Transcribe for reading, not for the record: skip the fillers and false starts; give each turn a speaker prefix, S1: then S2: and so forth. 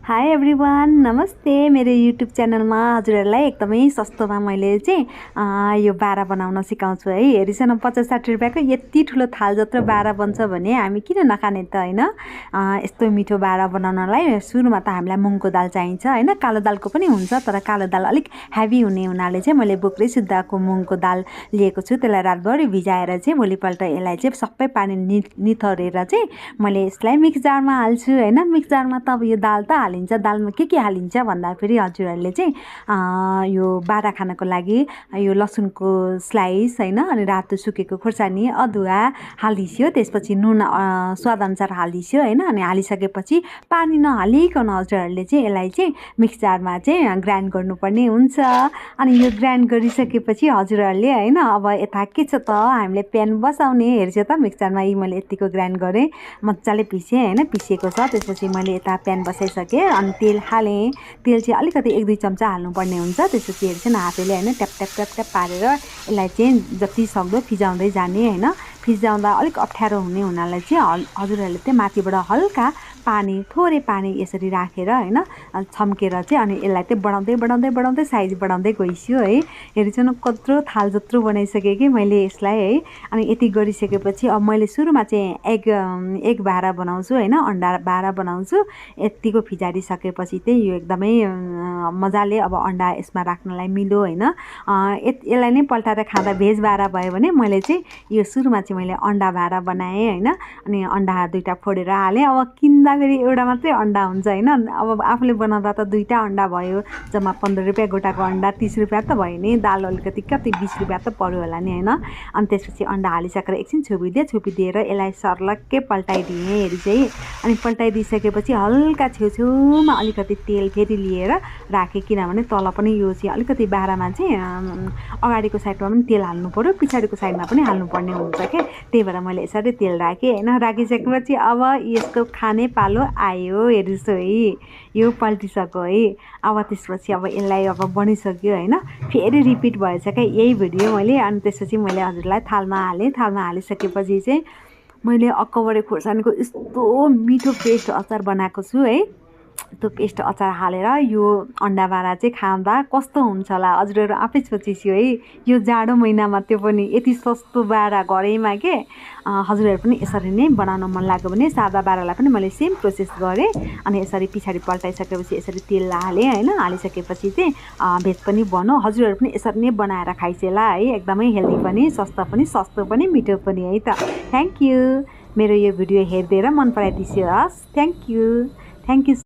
S1: High everyone, नमस्ते। मेरो YouTube च्यानलमा हजुरहरूलाई एकदमै सस्तोमा मैले चाहिँ यो बारा बनाउन सिकाउँछु है। हेरिसन 50-60 रुपियाँको यति ठुलो थाल जत्रो बारा बन्छ भने हामी किन नखाने त हैन। यस्तो मिठो बारा बनाउनलाई सुरुमा त हामीलाई मुङको दाल चाहिन्छ हैन। कालो दालको पनि हुन्छ, तर कालो दाल अलिक हेभी हुने हुनाले चाहिँ मैले बोक्रै सुद्धाको मुङको दाल लिएको छु। त्यसलाई रातभरि भिजाएर चाहिँ भोलिपल्ट यसलाई चाहिँ सबै पानी निथरेर चाहिँ मैले यसलाई मिक्स जारमा हाल्छु हैन। मिक्स जारमा त अब यो दाल त दालमा के हालिन्छ भन्दाखेरि हजुरहरूले चाहिँ यो बारा खानको लागि यो लसुनको स्लाइस हैन, अनि रातो सुकेको खुर्सानी, अदुवा हालिदियो। त्यसपछि नुन स्वादअनुसार हालिदियो हैन। अनि हालिसकेपछि पानी नहालिकन हजुरहरूले चाहिँ यसलाई चाहिँ मिक्स जारमा चाहिँ ग्राइन्ड गर्नुपर्ने हुन्छ। अनि यो ग्राइन्ड गरिसकेपछि हजुरहरूले हैन अब यता के छ त, हामीले प्यान बसाउने। हेर्छ त मिक्स जारमा यी मैले यतिको ग्राइन्ड गरेँ, मजाले पिसेँ हैन। पिसेको छ। त्यसपछि मैले यता प्यान बसाइसकेँ अनि तेल हालेँ। तेल चाहिँ अलिकति 1-2 चम्चा हाल्नुपर्ने हुन्छ। त्यसपछि हेर्छ आफैले हैन ट्याप ट्याप ट्याप ट्याप पारेर यसलाई चाहिँ जति सक्दो फिजाउँदै जाने हैन। फिजाउँदा अलिक अप्ठ्यारो हुने हुनाले चाहिँ हजुरहरूले चाहिँ माथिबाट हल्का पानी, थोरै पानी यसरी राखेर हैन छम्केर चाहिँ अनि यसलाई चाहिँ बढाउँदै साइज बढाउँदै गइस्यो है। हेर्छु कत्रो थाल जत्रो बनाइसकेँ कि मैले यसलाई है। अनि यति गरिसकेपछि अब मैले सुरुमा चाहिँ एग बारा बनाउँछु हैन, अन्डा बारा बनाउँछु। यतिको फिजारिसकेपछि चाहिँ यो एकदमै मजाले अब अन्डा यसमा राख्नलाई मिल्यो हैन। यसलाई नै पल्टाएर खाँदा भेज बारा भयो भने मैले चाहिँ यो सुरुमा चाहिँ मैले अन्डा बारा बनाएँ हैन। अनि अन्डा 2टा फोडेर हालेँ। अब किन्दाखेरि एउटा मात्रै अन्डा हुन्छ हैन। अब आफूले बनाउँदा त 2टा अन्डा भयो, जम्मा 15 रुपियाँ गोटाको अन्डा 30 रुपियाँ त भयो नि। दाल अलिकति कति 20 रुपियाँ त पर्यो होला नि हैन। अनि त्यसपछि अन्डा हालिसकेर एकछिन छोपिदिएर यसलाई सर्लक्कै पल्टाइदिएँ हेरी चाहिँ। अनि पल्टाइदिइसकेपछि हल्का छेउछेउमा अलिकति तेल फेरि लिएर राखेँ, किनभने तल पनि यो चाहिँ अलिकति बारामा चाहिँ अगाडिको साइडमा पनि तेल हाल्नु पर्यो, पछाडिको साइडमा पनि हाल्नुपर्ने हुन्छ क्या। त्यही भएर मैले यसरी तेल राखेँ हैन। राखिसकेपछि अब यसको खाने पालो आयो। हेर्नुहोस् है, यो पल्टिसक्यो है। अब त्यसपछि अब यसलाई अब बनिसक्यो हैन। फेरि रिपिट भएछ क्या यही भिडियो मैले। अनि त्यसपछि मैले हजुरलाई थालमा हालेँ। थालमा हालिसकेपछि चाहिँ मैले अक्कबरे खोर्सानीको यस्तो मिठो पेस्ट अचार बनाएको छु है। त्यो पेस्ट अचार हालेर यो अन्डा बारा चाहिँ खाँदा कस्तो हुन्छ होला हजुरहरू आफै सोचिस्यो है। यो जाडो महिनामा त्यो पनि यति सस्तो बारा घरैमा के। हजुरहरू पनि यसरी नै बनाउन मन लाग्यो भने सादा बारालाई पनि मैले सेम प्रोसेस गरेँ। अनि यसरी पछाडि पल्टाइसकेपछि यसरी तेल हालेँ हैन। हालिसकेपछि चाहिँ भेज पनि बनो। हजुरहरू पनि यसरी नै बनाएर खाइसेला है। एकदमै हेल्दी पनि, सस्तो पनि, मिठो पनि है त। Thank you. मेरो यो भिडियो हेरिदिएर मन पराइदिनुहोस्। Thank you.